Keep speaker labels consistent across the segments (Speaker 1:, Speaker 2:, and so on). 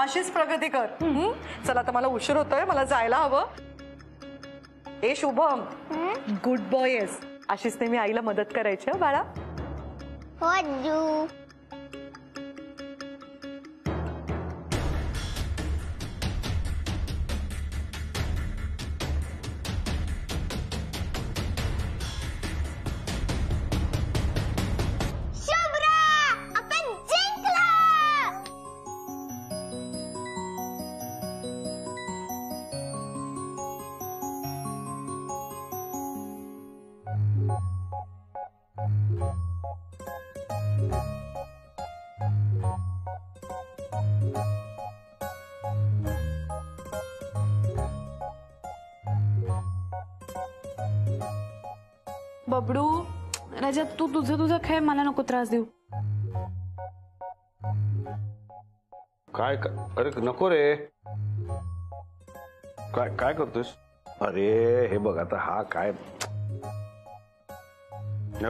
Speaker 1: अशीच प्रगती कर. चला आता मला उशीर होतोय, मला जायला हवं. ए शुभम, गुड बॉय आहेस. अशीच नेहमी आईला मदत करायची हं बाळा.
Speaker 2: हो आजू.
Speaker 3: बबडू, राजा तू तुझा खेळ, मला नको त्रास देऊ.
Speaker 4: काय अरे नको रे. काय काय करतोयस? अरे हे बघ आता हा काय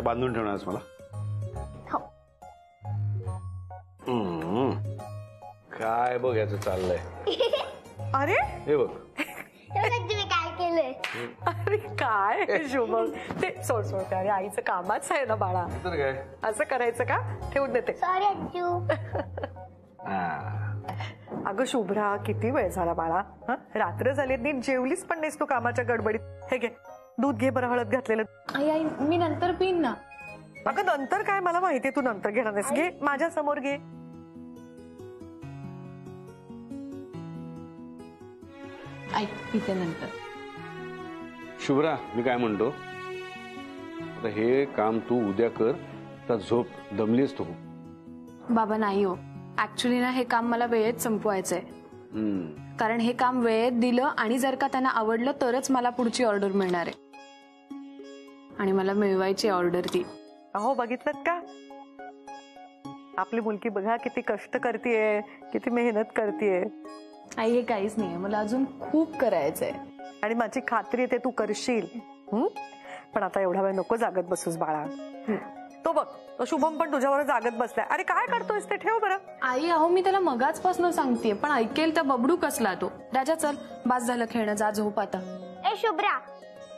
Speaker 4: बांधून ठेवणारस मला? काय बघ याचं चाललंय.
Speaker 1: अरे
Speaker 4: हे बघ
Speaker 2: तुम्ही काय केलंय?
Speaker 1: अरे काय शुभम, ते सोड सोड. अरे आईचं कामाच आहे ना बाळा.
Speaker 4: तर काय
Speaker 1: असं करायचं का? ठेवून देते.
Speaker 2: सॉरी आजू.
Speaker 1: अगं शुभ्रा, किती वेळ झाला बाळा. रात्र झाली, नीट जेवलीच पण नाहीस तू कामाच्या गडबडीत. हे घे दूध, घे बरं हळद घातलेलं.
Speaker 3: आई आई मी नंतर पिन ना.
Speaker 1: अगं नंतर काय, मला माहितीये तू नंतर घेणार नाहीस. घे माझ्या समोर घे.
Speaker 3: आई पिते नंतर.
Speaker 4: शुभ्रा, मी काय म्हणतो, आता हे काम तू उद्या कर. तर झोप, दमलीस तू.
Speaker 3: बाबा नाही हो, ऍक्च्युली ना हे काम मला वेळेत संपवायचंय. कारण हे काम वेळेत दिलं आणि जर का त्यांना आवडलं तरच मला पुढची ऑर्डर मिळणार आहे. आणि मला मिळवायची ऑर्डर ती.
Speaker 1: अहो बघितलं का, आपली मुलगी बघा किती कष्ट करतीये, किती मेहनत करतीये.
Speaker 3: आई हे काहीच नाहीये, मला अजून खूप करायचंय.
Speaker 1: आणि माझी खात्री आहे ते तू करशील. पण आता एवढा वेळ नको जागत बसूस बाळा. तो बघ, तो शुभम पण तुझ्यावर जागत बसलाय. अरे काय करतोयस ते, ठेव बरं.
Speaker 3: आई अहो मी त्याला मगाचपासून सांगतेय, पण ऐकेल तर बबडू कसला तो. राजा चल, बास झालं खेळणं, जा झोप आता.
Speaker 2: ए शुभ्रा.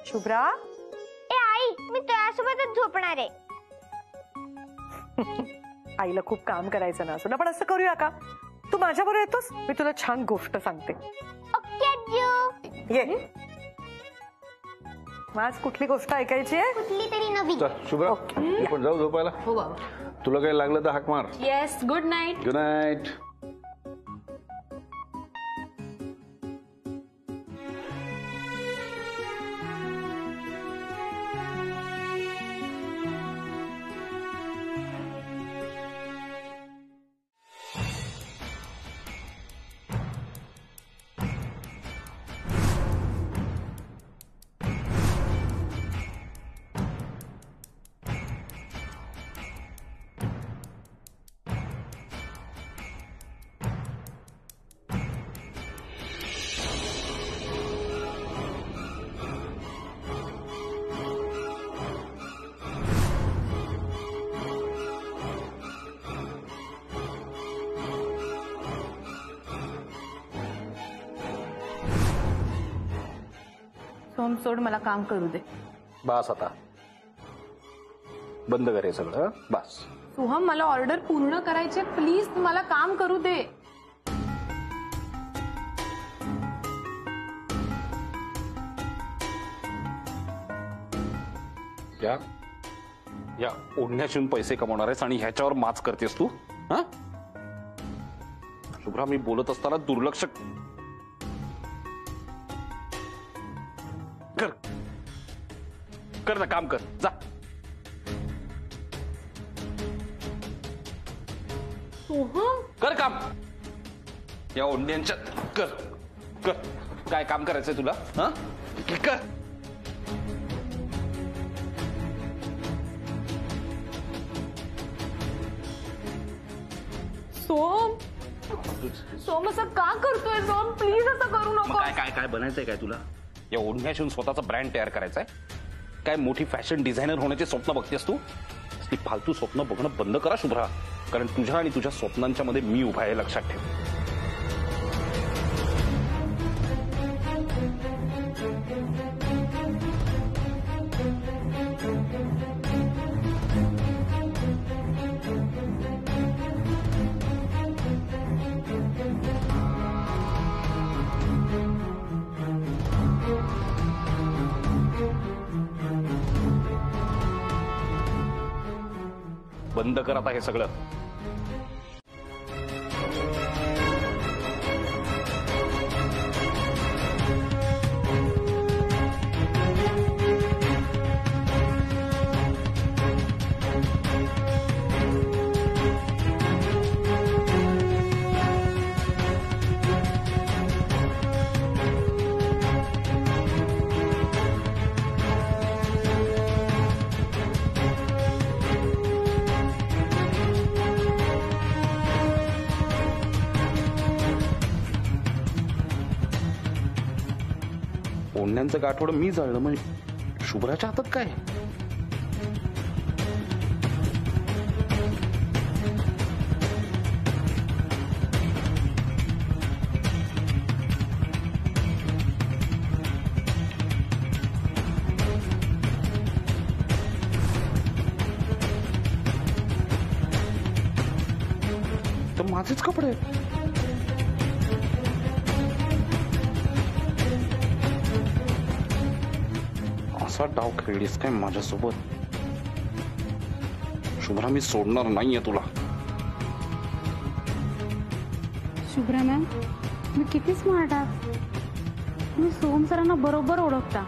Speaker 1: शुभ्रा,
Speaker 2: ए आई, मी तुझ्यासोबतच झोपणार आहे.
Speaker 1: आईला खूप काम करायचं ना असं ना, पण असं करूया का, तू माझ्याबरोबर येतोस, मी तुला छान गोष्ट सांगते.
Speaker 2: ओके आजू.
Speaker 1: ये. आज कुठली गोष्ट ऐकायची आहे?
Speaker 2: कुठली तरी नवी.
Speaker 4: शुभ्रा, आपण जाऊ झोपायला.
Speaker 3: हो बाबा.
Speaker 4: तुला काही लागलं तर हाक मार.
Speaker 3: Yes, good night.
Speaker 4: Good night.
Speaker 3: सोम सोड, मला काम करू दे.
Speaker 4: बस आता बंद कर हे सगळं, बस.
Speaker 3: सोहम मला ऑर्डर पूर्ण करायचे, प्लीज मला काम करू दे.
Speaker 5: या ओढण्यातून पैसे कमवणार आहेस आणि ह्याच्यावर माच करतेस तू. हा शुभ्रा, मी बोलत असताना दुर्लक्ष कर. कर ना, काम कर, जा.
Speaker 3: सोहम
Speaker 5: कर काम. या ओढण्यांच्या कर कर. काय काम करायचंय तुला? हा कर.
Speaker 3: सोम, सोम असं का करतोय? सोम प्लीज असं करू नको.
Speaker 5: काय काय काय बनायचंय काय तुला? या ओढण्यातून स्वतःचा ब्रँड तयार करायचाय काय? मोठी फॅशन डिझायनर होण्याचे स्वप्न बघतेस तू? ती फालतू स्वप्न बघणं बंद करा शुभ्रा, कारण तुझ्या आणि तुझ्या स्वप्नांच्या मध्ये मी उभा आहे, लक्षात ठेव. बंद कर आता हे सगळं. ओढण्यांचं गाठोड मी जाळलं, म्हणजे शुभ्राच्या हातात काय? तर माझेच कपडे आहेत. असा डाव खेळलीस काय माझ्यासोबत? शुभ्रा, मी सोडणार नाहीये तुला.
Speaker 6: शुभ्रा मॅम, मी किती स्मार्ट आहात. मी सोहम सरांना बरोबर ओळखता.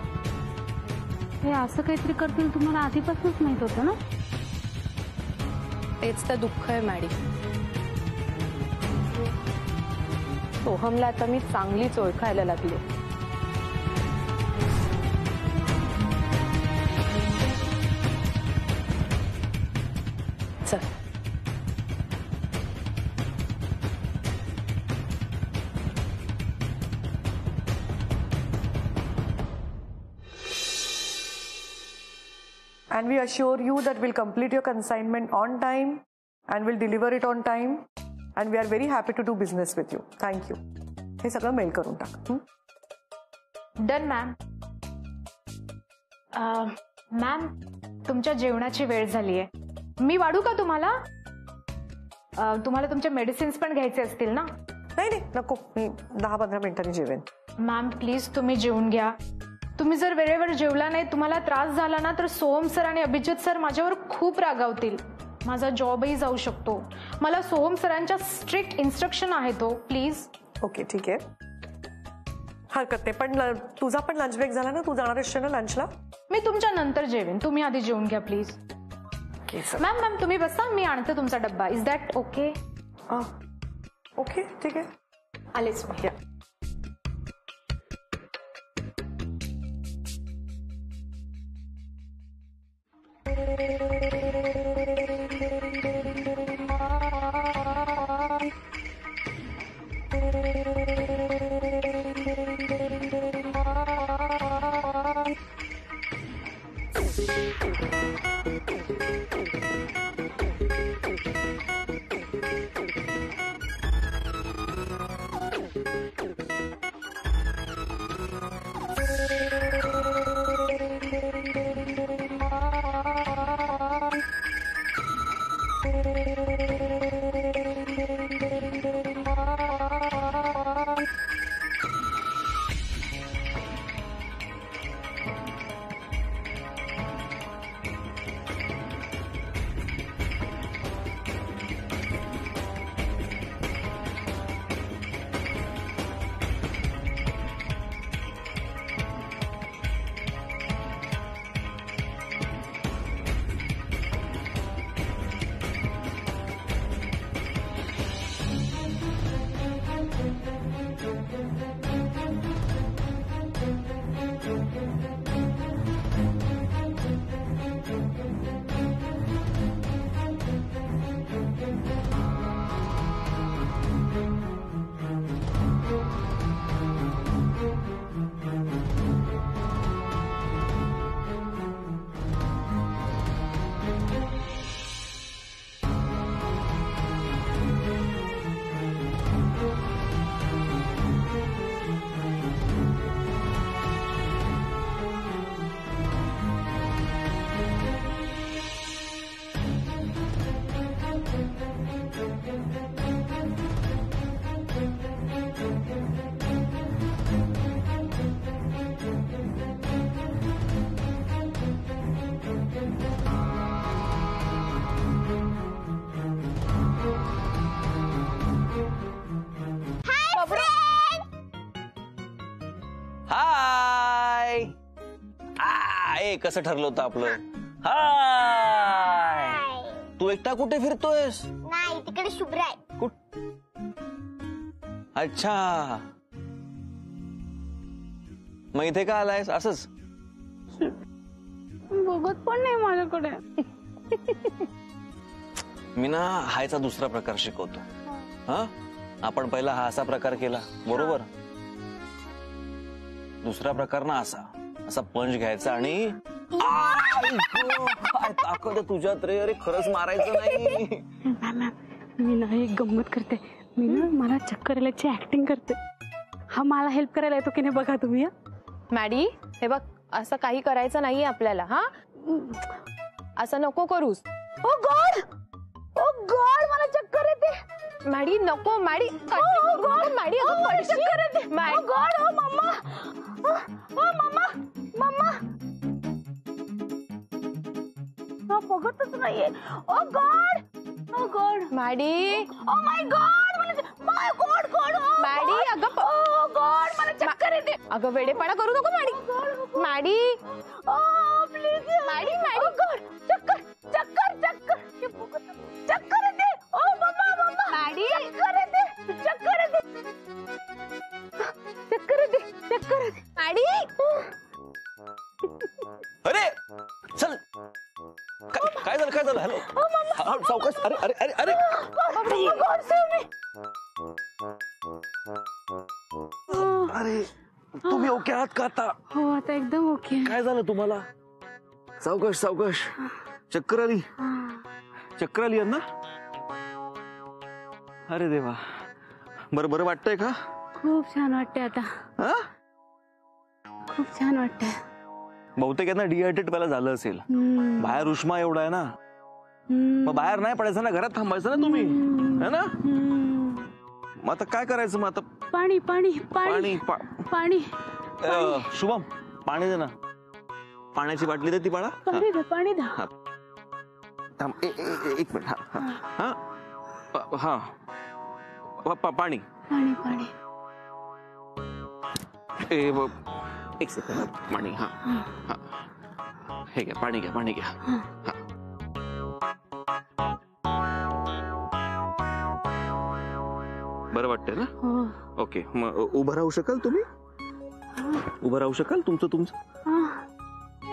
Speaker 6: हे असं काहीतरी करतील तुम्हाला आधीपासूनच माहित होतं ना.
Speaker 3: तेच तर दुःख आहे मॅडी. सोहमला आता मी चांगलीच ओळखायला लागले. चल.
Speaker 1: And we assure you that we'll complete your consignment on time and we'll deliver it on time and we are very happy to do business with you. Thank you. हे सगळं मेल करून टाक.
Speaker 6: Done ma'am. Ma'am, तुमच्या जेवणाची वेळ झाली आहे. मी वाढू का तुम्हाला? तुम्हाला तुमचे मेडिसिन्स पण घ्यायचे असतील ना.
Speaker 1: नाही नाही नको, मी 10-15 मिनिटांनी जेवेन.
Speaker 6: मॅम प्लीज तुम्ही जेवून घ्या. तुम्ही जर वेळेवर जेवला नाही, तुम्हाला त्रास झाला ना, तर सोहम सर आणि अभिजित सर माझ्यावर खूप रागावतील. माझा जॉबही जाऊ शकतो. मला सोहम सरांच्या स्ट्रिक्ट इन्स्ट्रक्शन आहे तो. प्लीज.
Speaker 1: ओके ठीक आहे, हरकत नाही. पण तुझा पण लंच ब्रेक झाला ना, तू जाणार असशील ना लंचला?
Speaker 6: मी तुमच्या नंतर जेवेन, तुम्ही आधी जेवून घ्या प्लीज. मॅम मॅम तुम्ही बसा, मी आणते तुमचा डब्बा. Is that okay?
Speaker 1: ओके ठीक आहे,
Speaker 6: आलेच.
Speaker 7: कसं ठरलं होतं आपलं? हाय, तू एकटा कुठे फिरतोयस?
Speaker 2: नाही, तिकडे शुभ्रा आहे.
Speaker 7: अच्छा, मग इथे का आलायस? असंच
Speaker 3: बघत पण नाही माझ्याकडे.
Speaker 7: मी ना हायचा दुसरा प्रकार शिकवतो. हा, आपण पहिला हा असा प्रकार केला बरोबर. दुसरा प्रकार ना असा असा पंच घ्यायचा आणि आई गं, काय ताकद आहे तुझ्यात रे. अरे खरंच मारायचं नाही.
Speaker 8: मी ना एक गंमत करते. मी ना मला चक्कर आल्याची ऍक्टिंग करते. हा मला हेल्प करायला येतो की नाही बघा तुम्ही.
Speaker 3: मॅडी, हे बघ, असं काही करायचं नाहीये आपल्याला. हा, असं नको करूस.
Speaker 8: ओ गॉड, ओ गॉड, मला चक्कर येते.
Speaker 3: मॅडी नको. मॅडी मॅडी अगं पडशील.
Speaker 8: Oh God, oh mamma, oh mamma, mamma, हा बघतच नाहीये. Oh God, oh God,
Speaker 3: Maddy,
Speaker 8: oh my God, my God, God,
Speaker 3: Maddy अगं
Speaker 8: ओ गॉड, मला चक्कर येते.
Speaker 3: अगं वेडेपणा करू नको Maddy. Maddy,
Speaker 8: oh please,
Speaker 3: Maddy, Maddy,
Speaker 8: god, चक्कर, चक्कर, चक्कर, चक्कर येते. ओ मम्मा, मम्मा,
Speaker 3: मॅडी,
Speaker 8: चक्कर येते, चक्कर येते, चक्कर येते, चक्कर येते.
Speaker 3: मॅडी.
Speaker 7: अरे चल, काय झालं? काय झालं? हॅलो, सावकाश. अरे अरे अरे अरे अरे, तुम्ही ओके आहात का आता?
Speaker 8: हो, आता एकदम ओके.
Speaker 7: काय झालं तुम्हाला? सावकाश सावकाश. चक्कर आली? चक्कर आली ना? अरे देवा, बरं बरं वाटतंय का?
Speaker 8: खूप छान वाटते आता.
Speaker 7: हा,
Speaker 8: खूप छान वाटते.
Speaker 7: बहुतेक यांना डिहायड्रेट व्हायला झालं असेल. बाहेर उष्मा एवढा आहे ना, मग बाहेर नाही पडायचं ना, घरात थांबायचं ना तुम्ही, है ना? मग आता काय करायचं? मग आता
Speaker 8: पाणी पाणी पाणी पाणी.
Speaker 7: शुभम, पाणी दे ना. पाण्याची बाटली दे ती बाळा.
Speaker 8: पाणी द्या, पाणी द्या.
Speaker 7: थांब, एक मिनिट. हा हा हा, पाणी
Speaker 8: पाणी पाणी.
Speaker 7: एक सेकंड. पाणी. हा हा, हे घ्या, पाणी घ्या, पाणी घ्या. हा, बरं वाटतंय ना?
Speaker 8: हो.
Speaker 7: ओके, मग उभं राहू शकाल तुम्ही? उभं राहू शकाल? तुमचं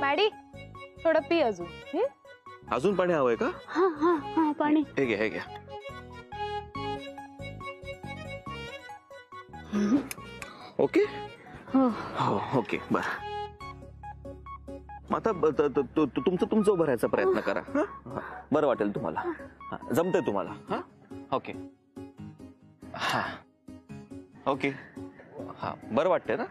Speaker 3: मॅडी, थोडं पी अजून.
Speaker 7: अजून पाणी हवंय का?
Speaker 8: हा हा हा, पाणी.
Speaker 7: हे घ्या, हे घ्या. ओके
Speaker 8: हो
Speaker 7: हो, ओके, बरं. मग आता तुमचं उभं राहायचा प्रयत्न करा. बरं वाटेल तुम्हाला. जमतंय तुम्हाला? हा, ओके. हा, ओके. हा, बरं वाटतंय ना?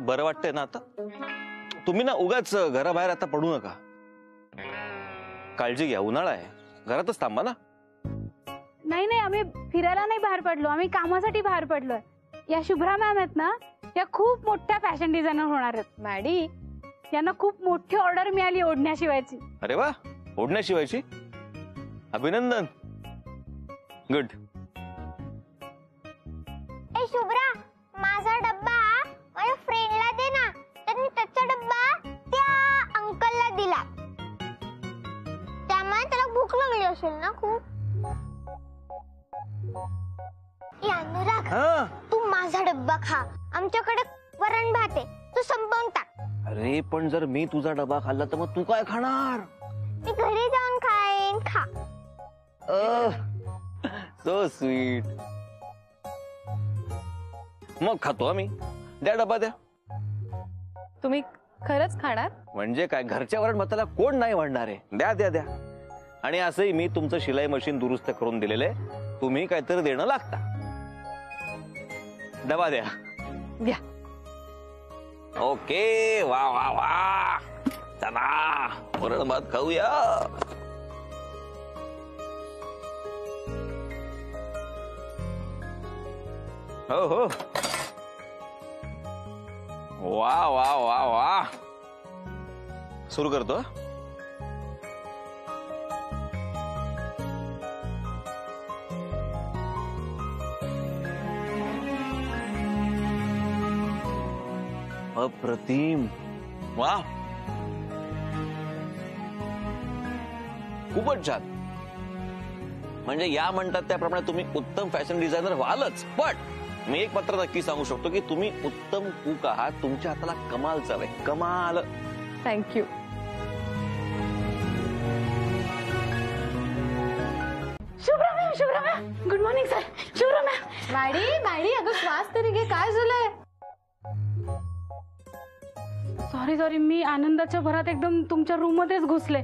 Speaker 7: बरं वाटतंय ना आता? तुम्ही ना उगाच घराबाहेर आता पडू नका. काळजी घ्या, उन्हाळा आहे, घरातच थांबा ना.
Speaker 8: नाही नाही, आम्ही फिरायला नाही बाहेर पडलो, आम्ही कामासाठी बाहेर पडलोय. या शुभ्रा मॅम आहेत ना, या खूप मोठ्या फॅशन डिझायनर होणार आहेत.
Speaker 3: मॅडी,
Speaker 8: यांना खूप मोठी ऑर्डर मिळाली ओढण्याशिवायची.
Speaker 7: अरे वा, ओढण्याशिवायची? अभिनंदन, गुड.
Speaker 2: ए शुभ्रा, माझा डब्बा माझ्या फ्रेंडला दे ना. त्यांनी त्याचा डब्बा त्या अंकलला दिला. त्यामुळे त्याला भूक लागली असेल ना खूप. अनुराग, तू माझा डब्बा खा. आमच्याकडे वरण भात आहे, तू संपवून टाक.
Speaker 7: अरे पण जर मी तुझा डबा खाल्ला तर मग तू काय खाणार?
Speaker 2: मी घरी जाऊन खाईन. खा.
Speaker 7: So sweet. मग खातो आम्ही. द्या डबा द्या.
Speaker 3: तुम्ही खरंच खाणार?
Speaker 7: म्हणजे काय, घरच्या वरण भाताला कोण नाही वाढणार आहे? द्या द्या द्या. आणि असंही मी तुमचं शिलाई मशीन दुरुस्त करून दिलेलं आहे, तुम्ही काहीतरी देणं लागता. डबा द्या.
Speaker 3: द्या.
Speaker 7: ओके, वा वा वा. चला, वरण भात खाऊया. हो हो, वा वा वा वा. सुरू करतो. अप्रतिम. वा, खूपच छान. म्हणजे या म्हणतात त्याप्रमाणे तुम्ही उत्तम फॅशन डिझायनर व्हालच. पण मी एक मात्र नक्की सांगू शकतो की तुम्ही उत्तम कुक आहात. तुमच्या हाताला कमाल चव आहे, कमाल.
Speaker 3: Thank you.
Speaker 8: Shubhra ma'am, good morning sir. Shubhra ma'am.
Speaker 3: Maddy अगं श्वास तरी घे, काय झालंय?
Speaker 8: सॉरी, मी आनंदाच्या भरात एकदम तुमच्या रूम मध्येच घुसले.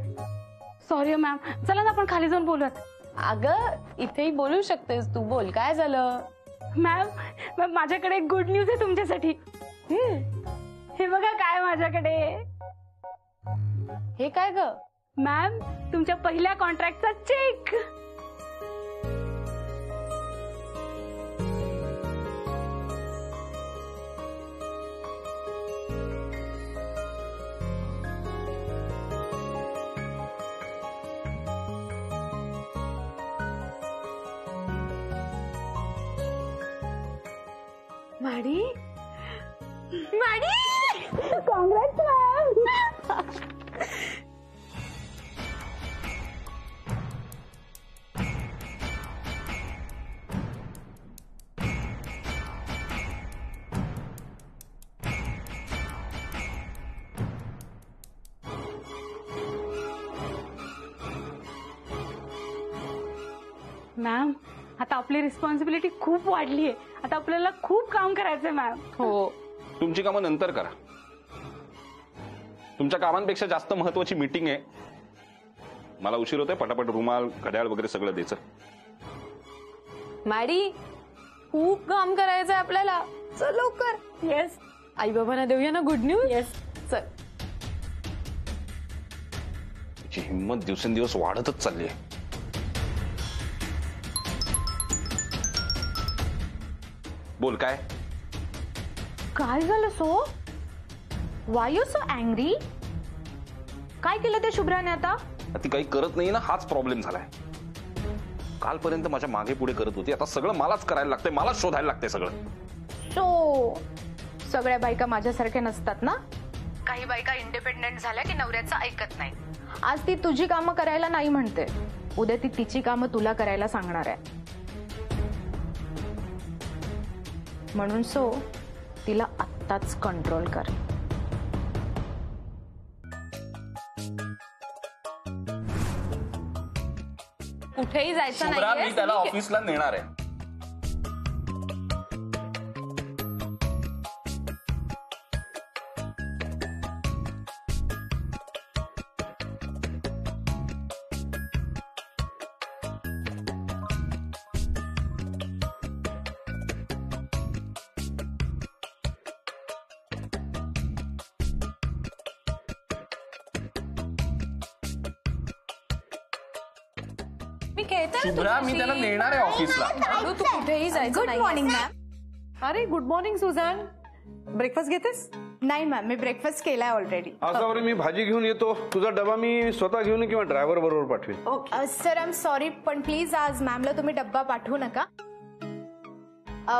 Speaker 8: Sorry ma'am. चला ना आपण खाली जाऊन बोलूयात.
Speaker 3: अगं इथेही बोलू शकतेस तू, बोल काय झालं?
Speaker 8: मॅम माझ्याकडे एक गुड न्यूज आहे तुमच्यासाठी. हे बघा काय माझ्याकडे.
Speaker 3: हे काय ग?
Speaker 8: मॅम तुमच्या पहिल्या कॉन्ट्रॅक्टचा cheque.
Speaker 3: Maddy
Speaker 8: congrats ma'am. Ma'am आता आपली रिस्पॉन्सिबिलिटी खूप वाढली आहे. आता आपल्याला खूप काम करायचंय मॅम.
Speaker 3: हो,
Speaker 5: तुमची कामं नंतर करा. तुमच्या कामांपेक्षा जास्त महत्वाची मीटिंग आहे. मला उशीर होतोय. पटापट रुमाल, घड्याळ वगैरे सगळं द्यायचं.
Speaker 3: मॅडी खूप काम करायचंय आपल्याला. चल लवकर.
Speaker 8: येस.
Speaker 3: आई बाबांना देऊया ना गुड न्यूज.
Speaker 8: येस.
Speaker 3: चल.
Speaker 5: तिची हिंमत दिवसेंदिवस वाढतच चालली आहे. बोल काय?
Speaker 6: काय झालं so? Y you so angry? काय केलं ते शुभ्राने आता?
Speaker 5: ती काही करत नाही ना, हाच प्रॉब्लेम झालाय. कालपर्यंत माझ्या मागे पुढे करत होती, आता सगळं मलाच करायला लागतंय, मलाच शोधायला लागतंय सगळं.
Speaker 6: सो सगळ्या बायका माझ्यासारख्या नसतात ना. काही बायका इंडिपेंडेंट झाल्या की नवऱ्याचं ऐकत नाही. आज ती तुझी कामं करायला नाही म्हणते, उद्या ती तिची कामं तुला करायला सांगणार आहे. म्हणून सो तिला आत्ताच कंट्रोल कर.
Speaker 3: कुठेही जायचं
Speaker 5: शुभ्रा, मी त्याला
Speaker 3: नाही.
Speaker 5: ऑफिसला नेणार आहे. शुभ्रा, मी त्याला नेणार आहे ऑफिसला.
Speaker 3: तू कुठेही जायचं
Speaker 1: गुड
Speaker 3: नाही.
Speaker 1: Morning ma'am. अरे गुड मॉर्निंग सुझान. ब्रेकफास्ट घेतेस?
Speaker 6: नाही मॅम, मी ब्रेकफास्ट केलाय ऑलरेडी.
Speaker 4: असावरी मी भाजी घेऊन येतो. तुझा डबा मी स्वतः घेऊन किंवा ड्रायव्हर बरोबर पाठवेन.
Speaker 6: सर आय एम सॉरी, पण प्लीज आज मॅमला तुम्ही डब्बा पाठवू नका.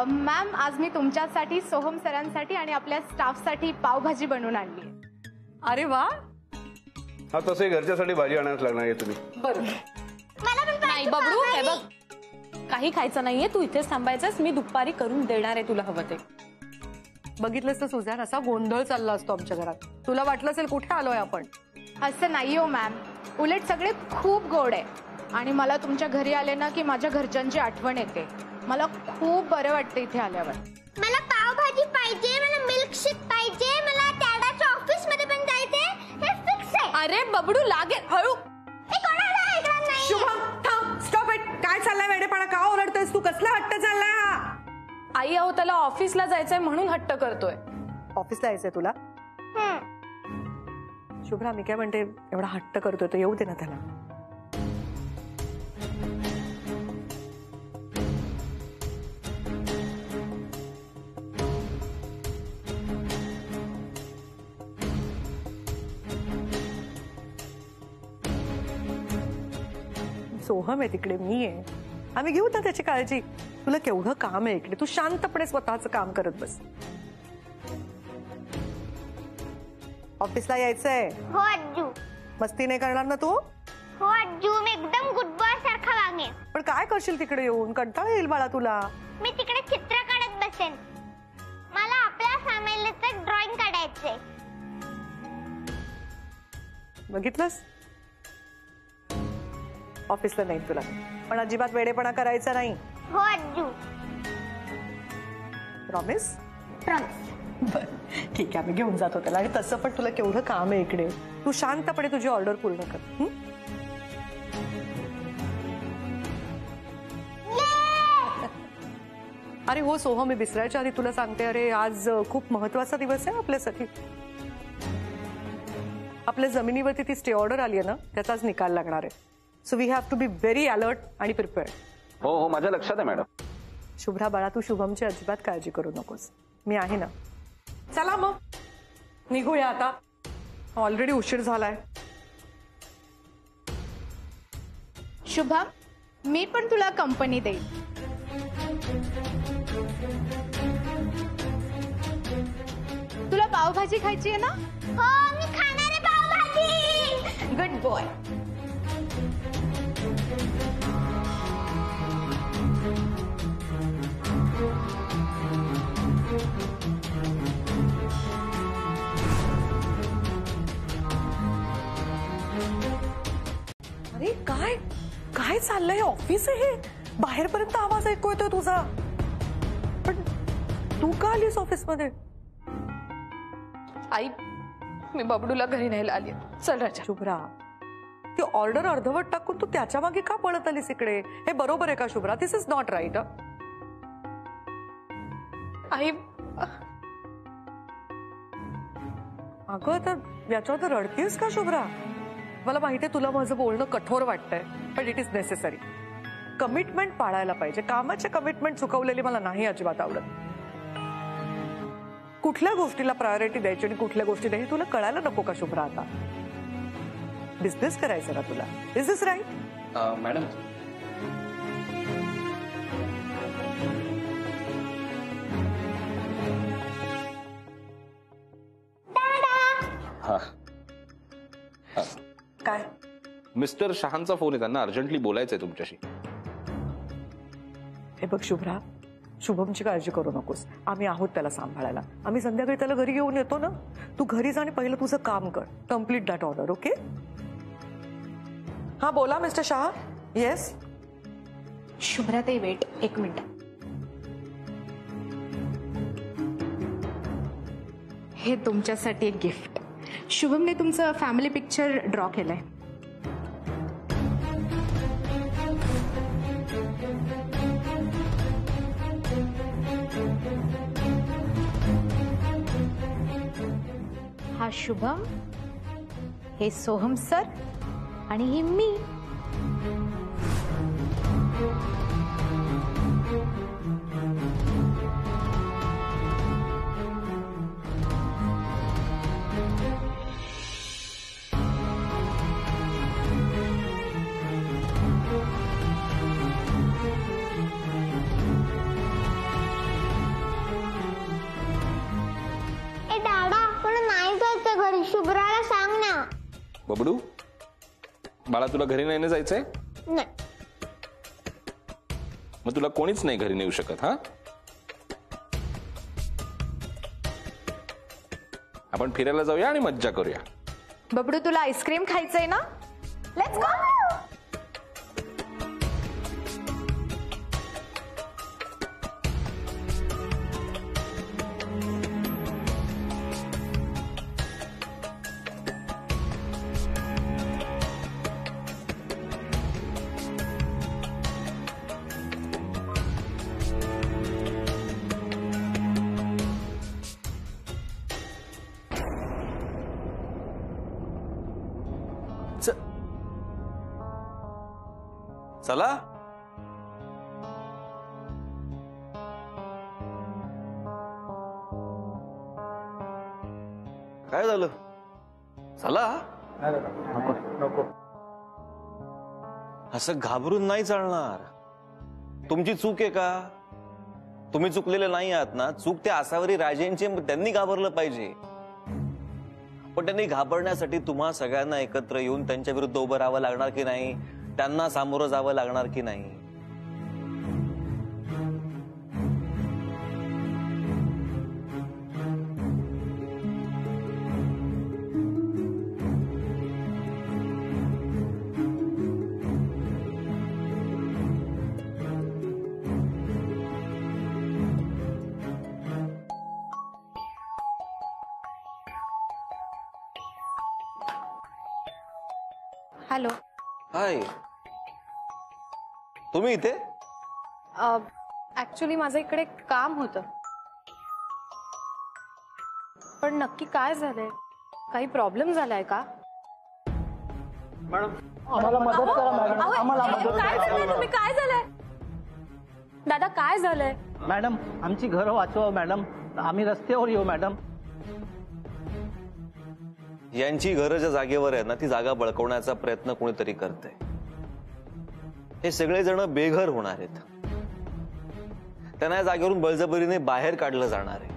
Speaker 6: मॅम आज मी तुमच्यासाठी, सोहम सरांसाठी आणि आपल्या स्टाफसाठी पावभाजी बनवून आणली.
Speaker 1: अरे वा.
Speaker 4: हा, तसे घरच्यासाठी भाजी आणायला लागणार आहे तुम्ही.
Speaker 1: बरोबर.
Speaker 3: नाही बबडू, हे बघ काही खायचं नाहीये, तू इथेच थांबायचंस. मी दुपारी करून देणार आहे तुला हवं ते.
Speaker 1: बघितलंस तर सुझान, असा गोंधळ चालला असतो आमच्या घरात. तुला वाटलं असेल कुठे आलोय आपण.
Speaker 6: असं नाही हो मॅम, उलट सगळे खूप गोड आहे. आणि मला तुमच्या घरी आले ना की माझ्या घरच्यांची आठवण येते. मला खूप बरं वाटतं इथे आल्यावर.
Speaker 2: मला पावभाजी पाहिजे, मला मिल्कशेक पाहिजे, मला त्याडाच्या ऑफिस मध्ये पण जायचंय. हे फिक्स आहे.
Speaker 3: अरे बबडू लागेल, हळू.
Speaker 2: हे कोणाला ऐकणार नाही.
Speaker 1: शुभम थांब, स्टॉप इट. काय चाललाय वेडेपणा? का ओरडतेस तू? कसला हट्ट चाललाय हा?
Speaker 3: आई अहो त्याला ऑफिसला जायचंय म्हणून हट्ट करतोय.
Speaker 1: ऑफिसला यायचंय तुला? शुभ्रा, मी काय म्हणते, एवढा हट्ट करतोय तो येऊ दे ना त्याला. सोहम आहे तिकडे, मी आहे. आम्ही घेऊ ना त्याची काळजी. तुला केवढं काम आहे इकडे. तू शांतपणे स्वतःचं काम करत बस. ऑफिसला यायचंय.
Speaker 2: हो आजू.
Speaker 1: मस्ती नाही करणार ना तू?
Speaker 2: हो आजू, मी एकदम गुड बॉय सारखा वागेन.
Speaker 1: पण काय करशील तिकडे येऊन? कंटाळा येईल बाळा तुला.
Speaker 2: मी तिकडे चित्र काढत बसेन. मला आपल्या फॅमिलीचं ड्रॉइंग काढायचंय.
Speaker 1: बघितलंस, ऑफिसला नाही तुला, पण अजिबात वेडेपणा करायचा नाही.
Speaker 2: हो आजू.
Speaker 1: प्रॉमिस?
Speaker 2: प्रॉमिस.
Speaker 1: ठीक आहे, मी घेऊन जातो त्याला. आणि तसं पण तुला केवढं काम आहे इकडे. तू शांतपणे तुझी ऑर्डर पूर्ण कर. अरे हो सोहम, मी विसरायच्या आधी तुला सांगते, अरे आज खूप महत्वाचा दिवस आहे आपल्यासाठी. आपल्या जमिनीवरती ती स्टे ऑर्डर आली आहे ना, त्याचाच निकाल लागणार आहे. So we have to be very alert आणि प्रिपेअर्ड.
Speaker 5: हो हो, माझ्या लक्षात आहे मॅडम.
Speaker 1: शुभ्रा बाळा, तू शुभमची अजिबात काळजी करू नकोस, मी आहे ना. चला मग निघूया आता, ऑलरेडी उशीर झालाय.
Speaker 6: शुभम, मी पण तुला कंपनी देईन. तुला पावभाजी खायची आहे ना?
Speaker 2: हो, मी खाणार आहे पावभाजी.
Speaker 6: Good boy.
Speaker 1: अरे काय काय चाललंय? ऑफिस आहे हे, बाहेरपर्यंत आवाज ऐकू येतोय तुझा. पण तू का आलीस ऑफिसमध्ये?
Speaker 3: आई, मी बबडूला घरी न्यायला आली. चल राजा.
Speaker 1: शुभ्रा, ती ऑर्डर अर्धवट टाकून तू त्याच्या मागे का पळत आलीस इकडे? हे बरोबर आहे का शुभ्रा? दिस इज नॉट राईट.
Speaker 3: आई,
Speaker 1: अगं तर याच्यावर तर रडतीस का शुभ्रा? मला माहितीये तुला माझं बोलणं कठोर वाटतंय, पण इट इज नेसेसरी. कमिटमेंट पाळायला पाहिजे. कामाचे कमिटमेंट चुकवलेली मला नाही अजिबात आवडत. कुठल्या गोष्टीला प्रायोरिटी द्यायची आणि कुठल्या गोष्टी द्यायची तुला कळायला नको का शुभ्रा? आता बिझनेस करायचं ना तुला. Is this right?
Speaker 5: मॅडम, हा,
Speaker 1: काय?
Speaker 5: मिस्टर शहांचा फोन आहे, त्यांना अर्जंटली बोलायचंय तुमच्याशी.
Speaker 1: हे बघ शुभ्रा, शुभमची काळजी करू नकोस. आम्ही आहोत त्याला सांभाळायला. आम्ही संध्याकाळी त्याला घरी घेऊन येतो ना. तू घरी जा आणि पहिलं तुझं काम कर. Complete that order. ओके? हा बोला मिस्टर शहा. येस.
Speaker 6: शुभ्रा, ते वेट एक मिनिट. हे तुमच्यासाठी एक गिफ्ट. शुभमने तुमचं फॅमिली पिक्चर ड्रॉ केलंय. हा शुभम, हे सोहम सर आणि ही मी.
Speaker 2: शुभ्राला सांग ना.
Speaker 5: बबडू, बाळा तुला घरी नाही जायचंय?
Speaker 2: नाही.
Speaker 5: मग तुला कोणीच नाही घरी नेऊ शकत. हा, आपण फिरायला जाऊया आणि मज्जा करूया.
Speaker 6: बबडू, तुला आईस्क्रीम खायचंय ना? Let's go.
Speaker 7: चला. काय झालं? चला. नको. असं घाबरून नाही चालणार. तुमची चूक आहे का? तुम्ही चुकलेले नाही आहात ना. चूक त्या आसावरी राजेंची, त्यांनी घाबरलं पाहिजे. पण त्यांनी घाबरण्यासाठी तुम्हा सगळ्यांना एकत्र येऊन त्यांच्या विरुद्ध उभं राहावं लागणार की नाही, त्यांना सामोरं जावं लागणार की नाही?
Speaker 3: हॅलो.
Speaker 7: हाय, तुम्ही इथे?
Speaker 3: ऍक्च्युली माझं इकडे काम होतं. पण नक्की काय झालंय? काही प्रॉब्लेम झालाय का? काय झालंय? तुम्ही काय झालंय? दादा काय झालंय?
Speaker 9: मॅडम आमची घरं वाचवा मॅडम, आम्ही रस्त्यावर येऊ मॅडम.
Speaker 7: यांची घरं ज्या जागेवर आहे ना, ती जागा बळकवण्याचा प्रयत्न कोणीतरी करते. हे सगळेजण बेघर होणार आहेत. त्यांना या जागेवरून बळजबरीने बाहेर काढलं जाणार आहे.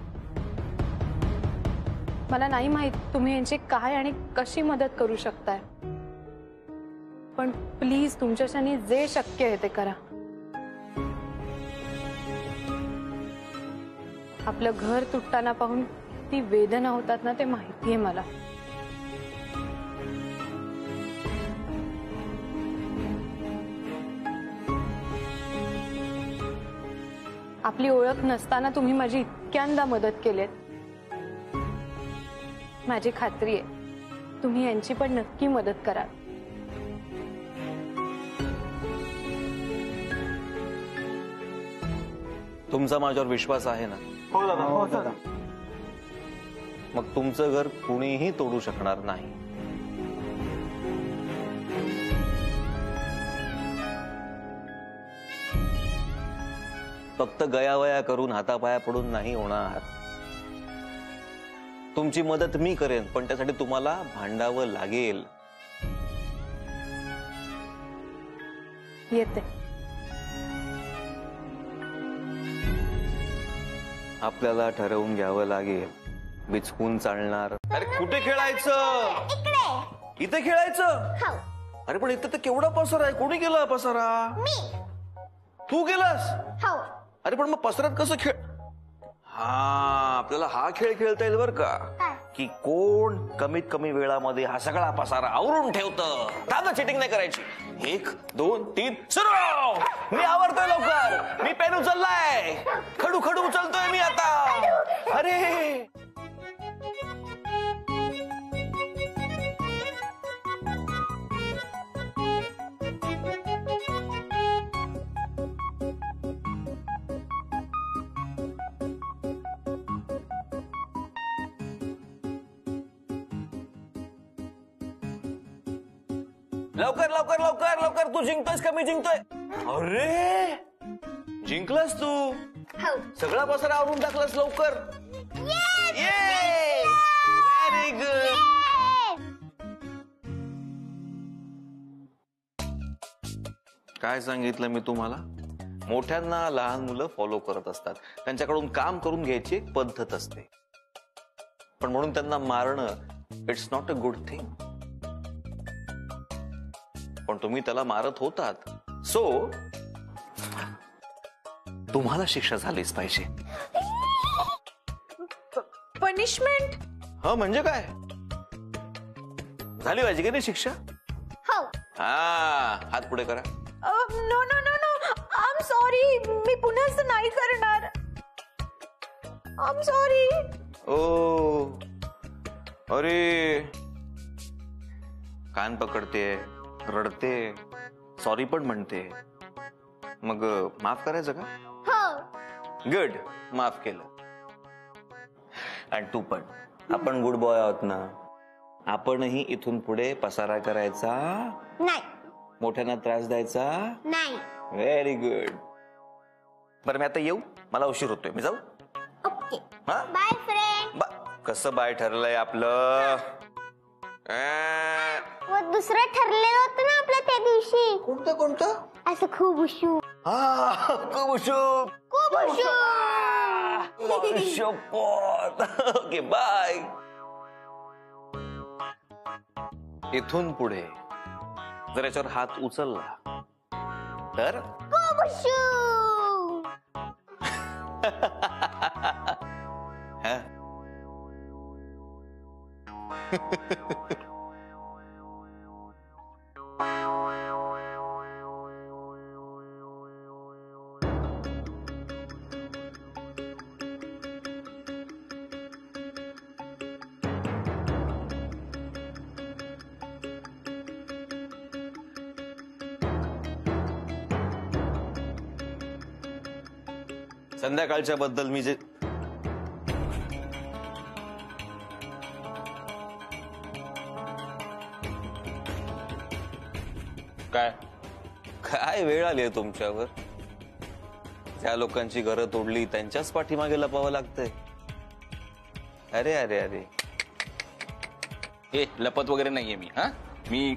Speaker 3: मला नाही माहित तुम्ही यांची काय आणि कशी मदत करू शकताय, पण प्लीज तुमच्याच्यानी जे शक्य आहे ते करा. आपलं घर तुटताना पाहून ती वेदना होतात ना, ते माहितीये मला. आपली ओळख नसताना तुम्ही माझी इतक्यांदा मदत केलीत. माझी खात्री आहे तुम्ही यांची पण नक्की मदत कराल.
Speaker 7: तुमचा माझ्यावर विश्वास आहे ना?
Speaker 9: हो दादा, हो दादा.
Speaker 7: मग तुमचं घर कुणीही तोडू शकणार नाही. फक्त गयावया करून हातापाया पडून नाही होणार. तुमची मदत मी करेन, पण त्यासाठी तुम्हाला भांडावं लागेल.
Speaker 3: येते.
Speaker 7: आपल्याला ठरवून घ्यावं लागेल. बिचकून चालणार? अरे कुठे खेळायचं? इथे खेळायचं? अरे पण इथे तर केवढा पसारा आहे. कोणी केला पसारा? तू गेलास? अरे पण मग पसरत कसं खेळ? हा, आपल्याला हा खेळ खेळता येईल बर का, की कोण कमीत कमी वेळामध्ये हा सगळा पसारा आवरून ठेवतं. दादा चिटिंग नाही करायची. 1 2 3 सुरू. मी आवरतोय लवकर. मी पेन उचललाय. खडू खडू उचलतोय मी आता. अरे लवकर लवकर लवकर लवकर. तू जिंकतोयस का मी जिंकतोय? अरे जिंकलास तू. सगळा पसारा आवरून टाकलास लवकर. Very good. काय सांगितलं मी तुम्हाला? मोठ्यांना लहान मुलं फॉलो करत असतात. त्यांच्याकडून काम करून घ्यायची एक पद्धत असते, पण म्हणून त्यांना मारणं it's not a good thing. पण तुम्ही त्याला मारत होतात, सो तुम्हाला शिक्षा झालीच पाहिजे.
Speaker 3: पनिशमेंट?
Speaker 7: हा म्हणजे काय? झाली पाहिजे की नाही शिक्षा? हा, हात पुढे करा.
Speaker 3: No no no no, I am sorry. मी पुन्हा असं नाही करणार. I am sorry.
Speaker 7: ओ अरे, कान पकडते, रडते, सॉरी पण म्हणते. मग माफ करायचं का? गुड, माफ केलं. आणि तू पण. आपण गुड बॉय आहोत ना. आपणही इथून पुढे पसारा करायचा
Speaker 2: नाही.
Speaker 7: मोठ्यांना त्रास द्यायचा
Speaker 2: नाही.
Speaker 7: Very good. बरं मी आता येऊ? मला उशीर होतोय. मी जाऊ?
Speaker 2: ओके.
Speaker 7: हा,
Speaker 2: बाय फ्रेंड.
Speaker 7: कसं बाय ठरलंय आपलं?
Speaker 2: दुसरं ठरलेलं होतं ना आपलं त्या दिवशी.
Speaker 7: कोणतं कोणतं?
Speaker 2: असं खूप उशू.
Speaker 7: खूप उशू.
Speaker 2: खूप उशू.
Speaker 7: Okay bye. इथून पुढे जर याच्यावर हात उचलला तर
Speaker 2: कोबशू.
Speaker 7: हा? संध्याकाळच्या बद्दल मी जे
Speaker 5: काय
Speaker 7: काय वेळ आली आहे तुमच्यावर. ज्या लोकांची घरं तोडली त्यांच्याच पाठीमागे लपावं लागतंय. अरे अरे अरे
Speaker 5: ए लपत वगैरे नाहीये मी. हा मी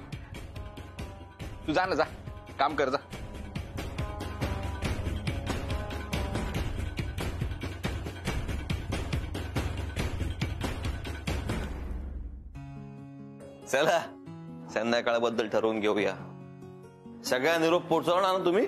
Speaker 5: तू जा ना, जा काम कर जा.
Speaker 7: चला संध्याकाळबद्दल ठरवून घेऊया. सगळ्या निरोप पोहोचवणार ना तुम्ही.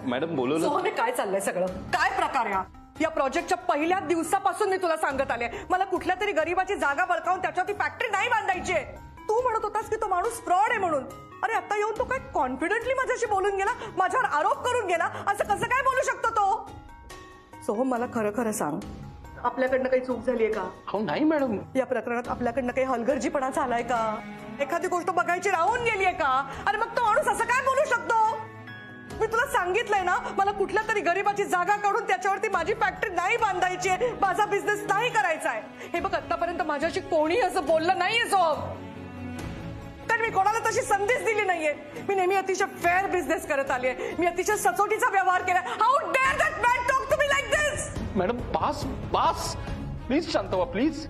Speaker 5: मॅडम बोलवलं.
Speaker 1: सोहने काय चाललंय सगळं? काय प्रकार हा? या प्रोजेक्टच्या पहिल्या दिवसापासून मी तुला सांगत आले, मला कुठल्या तरी गरीबाची जागा बळकावून त्याच्यावरती फॅक्टरी नाही बांधायची आहे. तू म्हणत होतास की तो माणूस फ्रॉड आहे म्हणून. अरे आता येऊन तो काय कॉन्फिडेंटली माझ्याशी बोलून गेला, माझ्यावर आरोप करून गेला. असं कसं काय बोलू शकतो तो? सोहम मला खरं खरं सांग, आपल्याकडनं काही चूक झालीये का?
Speaker 5: हो नाही मॅडम.
Speaker 1: या प्रकरणात आपल्याकडनं काही हलगर्जीपणा झालाय का? एखादी गोष्ट बघायची राहून गेलीये का? अरे मग तो माणूस असं काय बोलू शकतो? मी तुला सांगितलंय ना, मला कुठल्या तरी गरीबाची जागा काढून त्याच्यावरती माझी फॅक्टरी नाही बांधायची आहे, माझा बिझनेस नाही करायचा आहे. हे बघ आतापर्यंत माझ्याशी कोणी असं बोललं नाहीये सोहम, कारण मी कोणाला तशी संधीच दिली नाहीये. मी नेहमी अतिशय फेअर बिझनेस करत आली आहे. मी अतिशय सचोटीचा व्यवहार केला. How dare that man talk to me like this?
Speaker 5: Madam pass pass please शांत व्हा प्लीज.